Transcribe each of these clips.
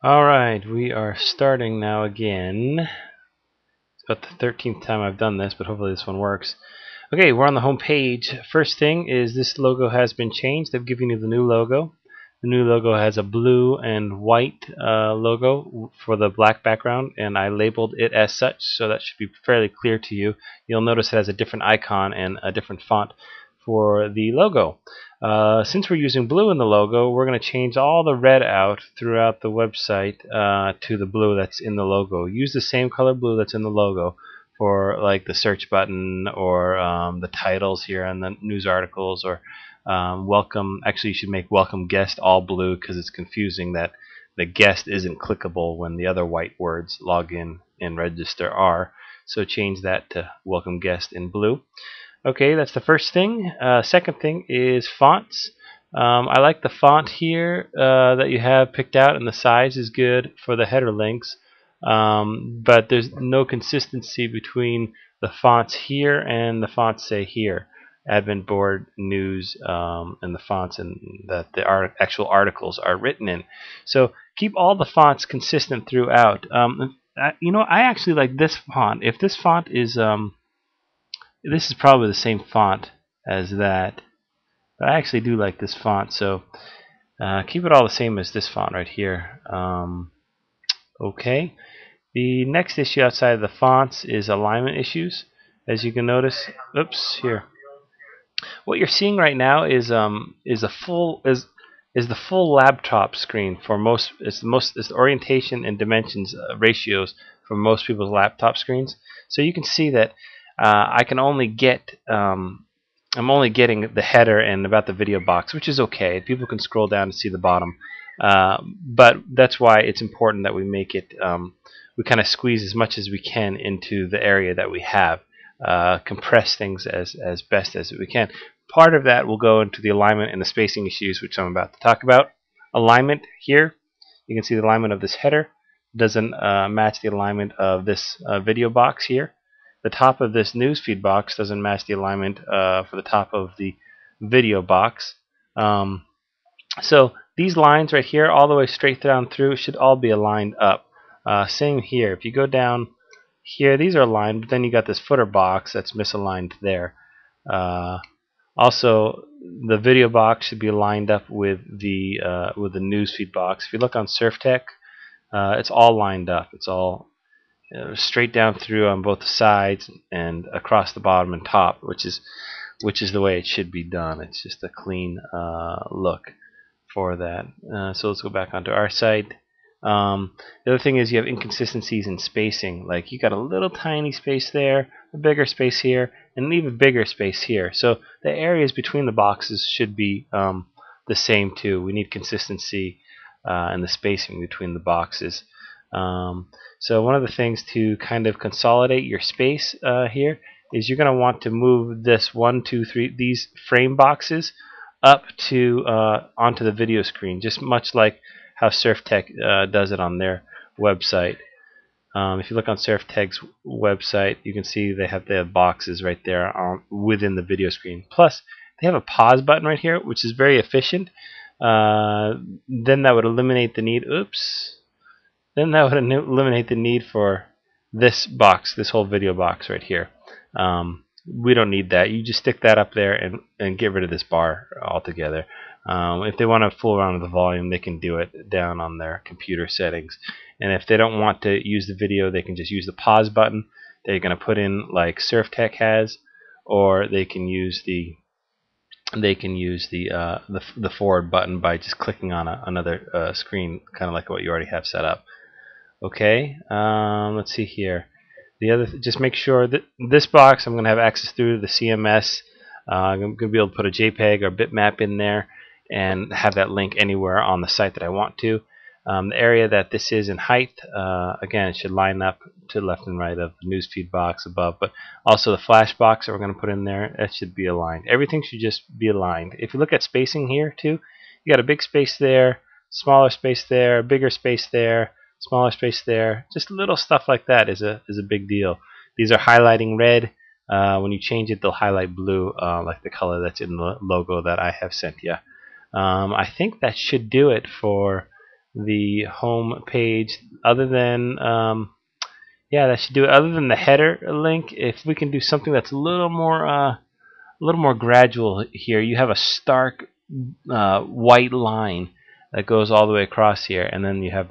Alright, we are starting now again. It's about the 13th time I've done this, but hopefully this one works. Okay, we're on the home page. First thing is this logo has been changed. They've given you the new logo. The new logo has a blue and white logo for the black background, and I labeled it as such, so that should be fairly clear to you. You'll notice it has a different icon and a different font for the logo. Since we're using blue in the logo, we're going to change all the red out throughout the website to the blue that's in the logo. Use the same color blue that's in the logo for like the search button or the titles here on the news articles, or welcome. Actually, you should make welcome guest all blue because it's confusing that the guest isn't clickable when the other white words log in and register are. So change that to welcome guest in blue. Okay, that's the first thing. Second thing is fonts. I like the font here that you have picked out, and the size is good for the header links. But there's no consistency between the fonts here and the fonts, say here, Advent Board News, and the fonts and that the actual articles are written in. So keep all the fonts consistent throughout. I actually like this font. If this font is this is probably the same font as that, but I actually do like this font, so keep it all the same as this font right here. Okay. The next issue outside of the fonts is alignment issues. As you can notice, oops, here. What you're seeing right now is the full laptop screen for most. It's the orientation and dimensions ratios for most people's laptop screens. So you can see that I can only get I'm only getting the header and about the video box, which is okay. People can scroll down to see the bottom, but that's why it's important that we make it. We kind of squeeze as much as we can into the area that we have, compress things as best as we can. Part of that will go into the alignment and the spacing issues, which I'm about to talk about. Alignment here, you can see the alignment of this header doesn't match the alignment of this video box here. The top of this newsfeed box doesn't match the alignment for the top of the video box. So these lines right here, all the way straight down through, should all be aligned up. Same here. If you go down here, these are aligned, but then you got this footer box that's misaligned there. Also, the video box should be lined up with the newsfeed box. If you look on SurfTech, it's all lined up. It's all straight down through on both the sides and across the bottom and top, which is the way it should be done. It's just a clean look for that. So let's go back onto our site. The other thing is you have inconsistencies in spacing. Like you got a little tiny space there, a bigger space here, and an even bigger space here. So the areas between the boxes should be the same too. We need consistency in the spacing between the boxes. So one of the things to kind of consolidate your space here is you're going to want to move this 1, 2, 3, these frame boxes up to onto the video screen, just much like how SurfTech does it on their website. If you look on SurfTech's website, you can see they have boxes right there within the video screen. Plus, they have a pause button right here, which is very efficient. Then that would eliminate the need. Then that would eliminate the need for this box, this whole video box right here. We don't need that. You just stick that up there and get rid of this bar altogether. If they want to fool around with the volume, they can do it down on their computer settings. And if they don't want to use the video, they can just use the pause button they're going to put in like SurfTech has, or they can use the forward button by just clicking on another screen, kind of like what you already have set up. Okay, let's see here. Just make sure that this box I'm going to have access through the CMS. I'm going to be able to put a JPEG or bitmap in there and have that link anywhere on the site that I want to. The area that this is in height, again, it should line up to the left and right of the newsfeed box above, but also the flash box that we're going to put in there, that should be aligned. Everything should just be aligned. If you look at spacing here too, you got a big space there, smaller space there, bigger space there, smaller space there. Just little stuff like that is a big deal. These are highlighting red. When you change it, they'll highlight blue, like the color that's in the logo that I have sent you. I think that should do it for the home page. Other than yeah, that should do it. Other than the header link, if we can do something that's a little more gradual here. You have a stark white line that goes all the way across here, and then you have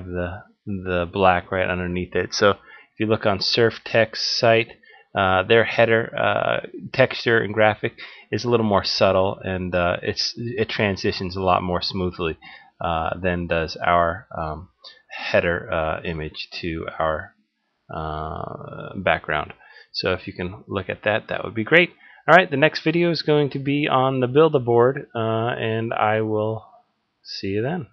the black right underneath it. So if you look on Surf Text site, their header texture and graphic is a little more subtle, and it transitions a lot more smoothly than does our header image to our background. So if you can look at that, that would be great. Alright, the next video is going to be on the Build-A-Board, and I will see you then.